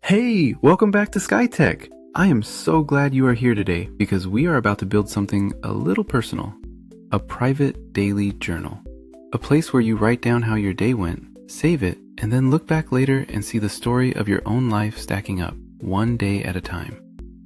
Hey, welcome back to SkyTech. I am so glad you are here today because we are about to build something a little personal. A private daily journal. A place where you write down how your day went, save it, and then look back later and see the story of your own life stacking up, one day at a time.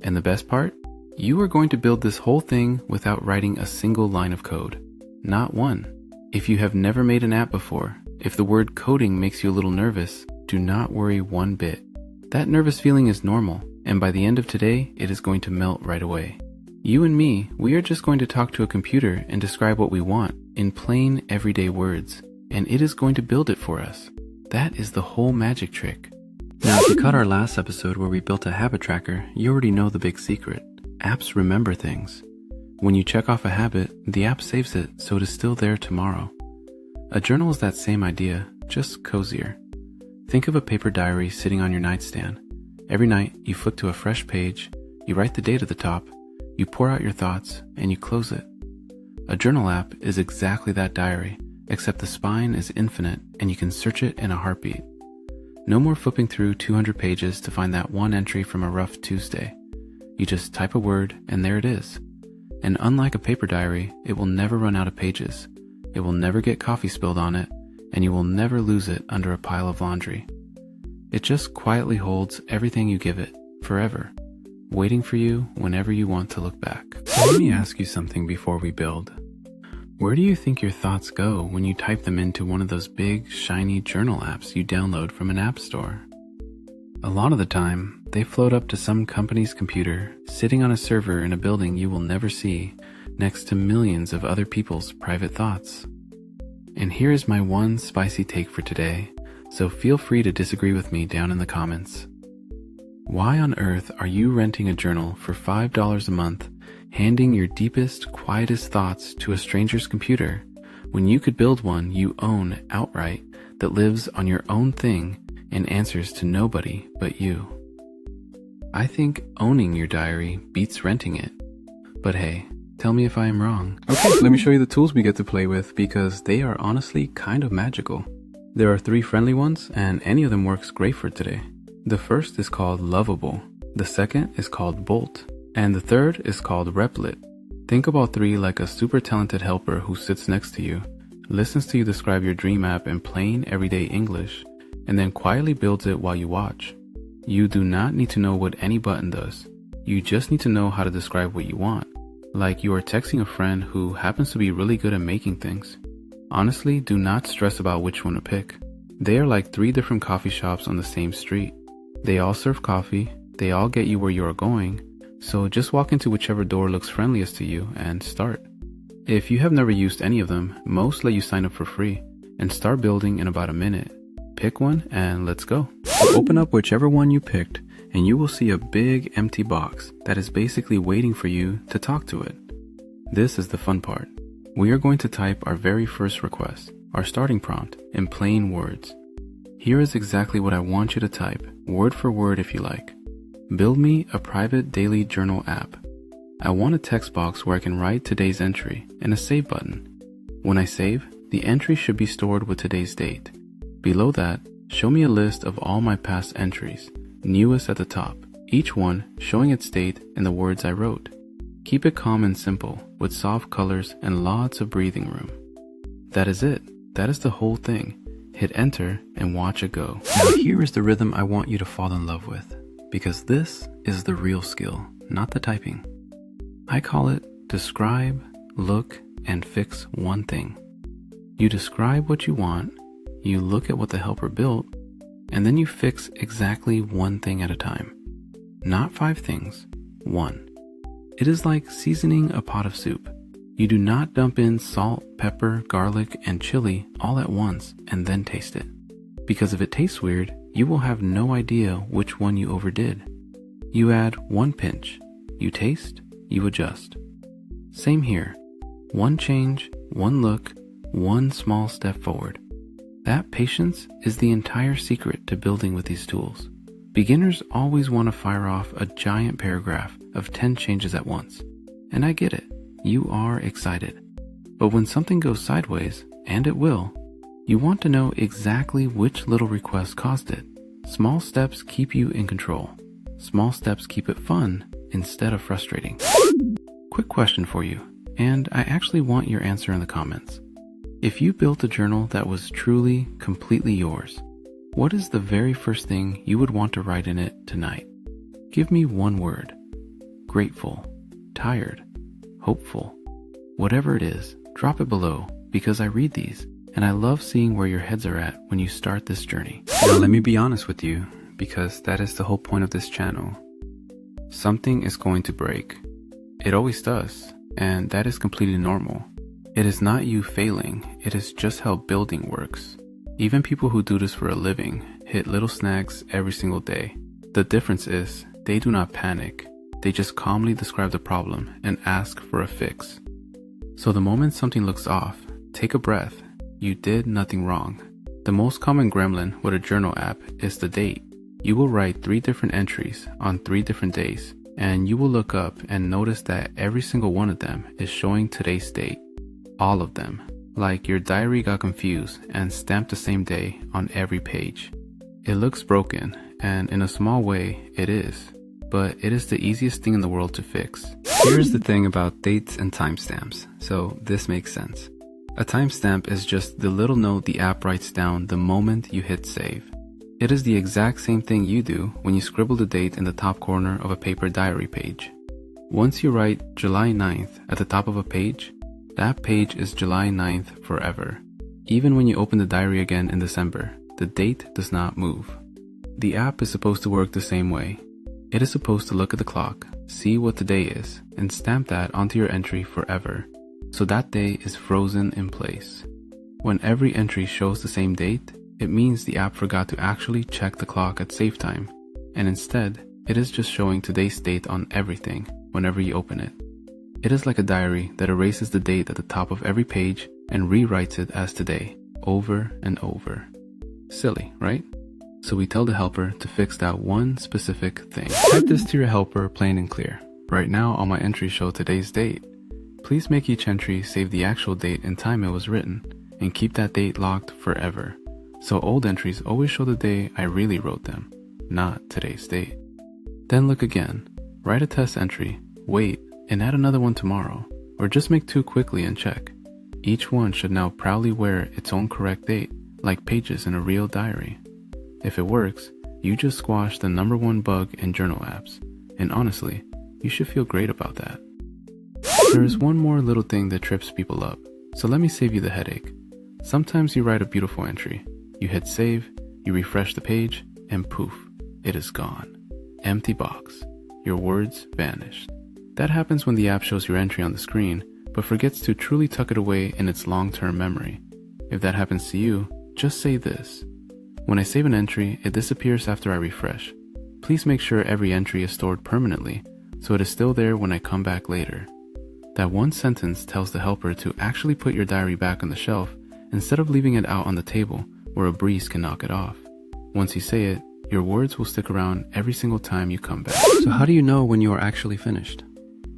And the best part? You are going to build this whole thing without writing a single line of code. Not one. If you have never made an app before, if the word coding makes you a little nervous, do not worry one bit. That nervous feeling is normal, and by the end of today, it is going to melt right away. You and me, we are just going to talk to a computer and describe what we want in plain, everyday words, and it is going to build it for us. That is the whole magic trick. Now, if you caught our last episode where we built a habit tracker, you already know the big secret. Apps remember things. When you check off a habit, the app saves it so it is still there tomorrow. A journal is that same idea, just cozier. Think of a paper diary sitting on your nightstand. Every night, you flip to a fresh page, you write the date at the top, you pour out your thoughts, and you close it. A journal app is exactly that diary, except the spine is infinite and you can search it in a heartbeat. No more flipping through 200 pages to find that one entry from a rough Tuesday. You just type a word and there it is. And unlike a paper diary, it will never run out of pages. It will never get coffee spilled on it, and you will never lose it under a pile of laundry. It just quietly holds everything you give it, forever, waiting for you whenever you want to look back. So let me ask you something before we build. Where do you think your thoughts go when you type them into one of those big, shiny journal apps you download from an app store? A lot of the time, they float up to some company's computer, sitting on a server in a building you will never see, next to millions of other people's private thoughts. And here is my one spicy take for today, so feel free to disagree with me down in the comments. Why on earth are you renting a journal for $5 a month, handing your deepest, quietest thoughts to a stranger's computer, when you could build one you own outright that lives on your own thing and answers to nobody but you? I think owning your diary beats renting it. But hey, tell me if I am wrong. Okay, let me show you the tools we get to play with because they are honestly kind of magical. There are 3 friendly ones and any of them works great for today. The first is called Lovable, the second is called Bolt, and the third is called Replit. Think of all 3 like a super talented helper who sits next to you, listens to you describe your dream app in plain everyday English, and then quietly builds it while you watch. You do not need to know what any button does. You just need to know how to describe what you want. Like you are texting a friend who happens to be really good at making things. Honestly, do not stress about which one to pick. They are like 3 different coffee shops on the same street. They all serve coffee, they all get you where you are going, so just walk into whichever door looks friendliest to you and start. If you have never used any of them, most let you sign up for free and start building in about a minute. Pick one and let's go. Open up whichever one you picked and you will see a big empty box that is basically waiting for you to talk to it. This is the fun part. We are going to type our very first request, our starting prompt, in plain words. Here is exactly what I want you to type, word for word if you like. Build me a private daily journal app. I want a text box where I can write today's entry and a save button. When I save, the entry should be stored with today's date. Below that, show me a list of all my past entries, newest at the top, each one showing its date and the words I wrote. Keep it calm and simple, with soft colors and lots of breathing room. That is it. That is the whole thing. Hit enter and watch it go. Now here is the rhythm I want you to fall in love with, because this is the real skill, not the typing. I call it describe, look, and fix one thing. You describe what you want, you look at what the helper built, and then you fix exactly one thing at a time. Not 5 things, 1. It is like seasoning a pot of soup. You do not dump in salt, pepper, garlic, and chili all at once and then taste it. Because if it tastes weird, you will have no idea which one you overdid. You add 1 pinch. You taste, you adjust. Same here. 1 change, 1 look, 1 small step forward. That patience is the entire secret to building with these tools. Beginners always want to fire off a giant paragraph of 10 changes at once. And I get it. You are excited. But when something goes sideways, and it will, you want to know exactly which little request caused it. Small steps keep you in control. Small steps keep it fun instead of frustrating. Quick question for you, and I actually want your answer in the comments. If you built a journal that was truly, completely yours, what is the very first thing you would want to write in it tonight? Give me one word. Grateful, tired, hopeful. Whatever it is, drop it below because I read these and I love seeing where your heads are at when you start this journey. Now let me be honest with you, because that is the whole point of this channel. Something is going to break. It always does, and that is completely normal. It is not you failing, it is just how building works. Even people who do this for a living hit little snags every single day. The difference is, they do not panic. They just calmly describe the problem and ask for a fix. So the moment something looks off, take a breath. You did nothing wrong. The most common gremlin with a journal app is the date. You will write 3 different entries on 3 different days, and you will look up and notice that every single one of them is showing today's date. All of them. Like your diary got confused and stamped the same day on every page. It looks broken, and in a small way, it is. But it is the easiest thing in the world to fix. Here's the thing about dates and timestamps, so this makes sense. A timestamp is just the little note the app writes down the moment you hit save. It is the exact same thing you do when you scribble the date in the top corner of a paper diary page. Once you write July 9th at the top of a page, that page is July 9th forever. Even when you open the diary again in December, the date does not move. The app is supposed to work the same way. It is supposed to look at the clock, see what the day is, and stamp that onto your entry forever. So that day is frozen in place. When every entry shows the same date, it means the app forgot to actually check the clock at save time, and instead, it is just showing today's date on everything whenever you open it. It is like a diary that erases the date at the top of every page and rewrites it as today, over and over. Silly, right? So we tell the helper to fix that one specific thing. Type this to your helper plain and clear. Right now, all my entries show today's date. Please make each entry save the actual date and time it was written, and keep that date locked forever. So old entries always show the day I really wrote them, not today's date. Then look again, write a test entry, wait, and add another one tomorrow, or just make 2 quickly and check. Each one should now proudly wear its own correct date, like pages in a real diary. If it works, you just squashed the #1 bug in journal apps, and honestly, you should feel great about that. There is one more little thing that trips people up, so let me save you the headache. Sometimes you write a beautiful entry, you hit save, you refresh the page, and poof, it is gone. Empty box. Your words vanished. That happens when the app shows your entry on the screen, but forgets to truly tuck it away in its long-term memory. If that happens to you, just say this. When I save an entry, it disappears after I refresh. Please make sure every entry is stored permanently, so it is still there when I come back later. That one sentence tells the helper to actually put your diary back on the shelf instead of leaving it out on the table where a breeze can knock it off. Once you say it, your words will stick around every single time you come back. So how do you know when you are actually finished?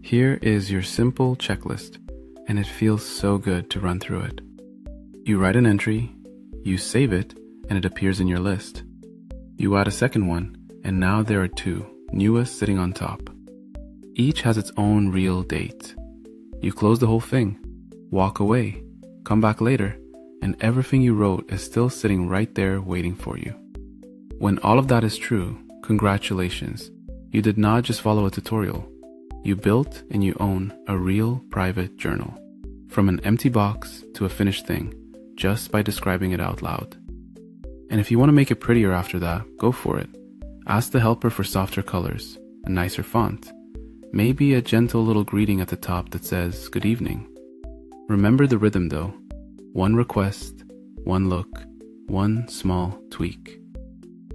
Here is your simple checklist, and it feels so good to run through it. You write an entry, you save it, and it appears in your list. You add a second one, and now there are 2, newest sitting on top. Each has its own real date. You close the whole thing, walk away, come back later, and everything you wrote is still sitting right there waiting for you. When all of that is true, congratulations. You did not just follow a tutorial. You built and you own a real private journal. From an empty box to a finished thing, just by describing it out loud. And if you want to make it prettier after that, go for it. Ask the helper for softer colors, a nicer font, maybe a gentle little greeting at the top that says, "Good evening." Remember the rhythm though. One request, one look, one small tweak.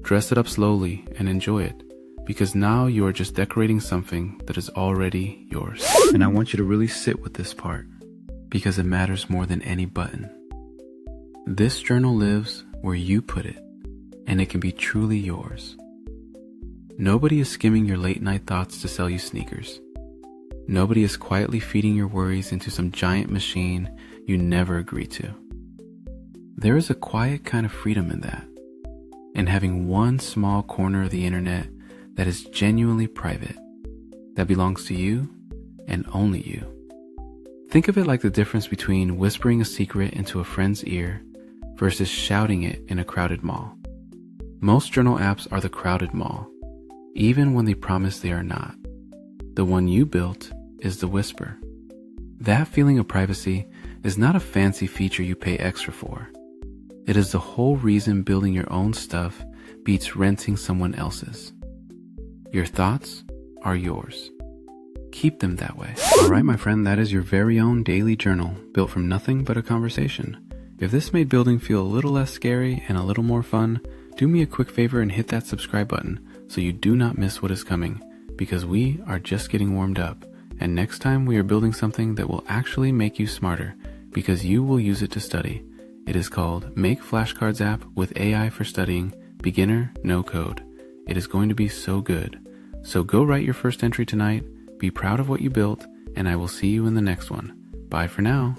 Dress it up slowly and enjoy it, because now you are just decorating something that is already yours. And I want you to really sit with this part, because it matters more than any button. This journal lives where you put it, and it can be truly yours. Nobody is skimming your late night thoughts to sell you sneakers. Nobody is quietly feeding your worries into some giant machine you never agreed to. There is a quiet kind of freedom in that. and having one small corner of the internet that is genuinely private, that belongs to you and only you. Think of it like the difference between whispering a secret into a friend's ear versus shouting it in a crowded mall. Most journal apps are the crowded mall, even when they promise they are not. The one you built is the whisper. That feeling of privacy is not a fancy feature you pay extra for. It is the whole reason building your own stuff beats renting someone else's. Your thoughts are yours. Keep them that way. Alright, my friend, that is your very own daily journal, built from nothing but a conversation. If this made building feel a little less scary and a little more fun, do me a quick favor and hit that subscribe button so you do not miss what is coming, because we are just getting warmed up, and next time we are building something that will actually make you smarter, because you will use it to study. It is called Make Flashcards App with AI for Studying, Beginner, No Code. It is going to be so good. So go write your first entry tonight, be proud of what you built, and I will see you in the next one. Bye for now.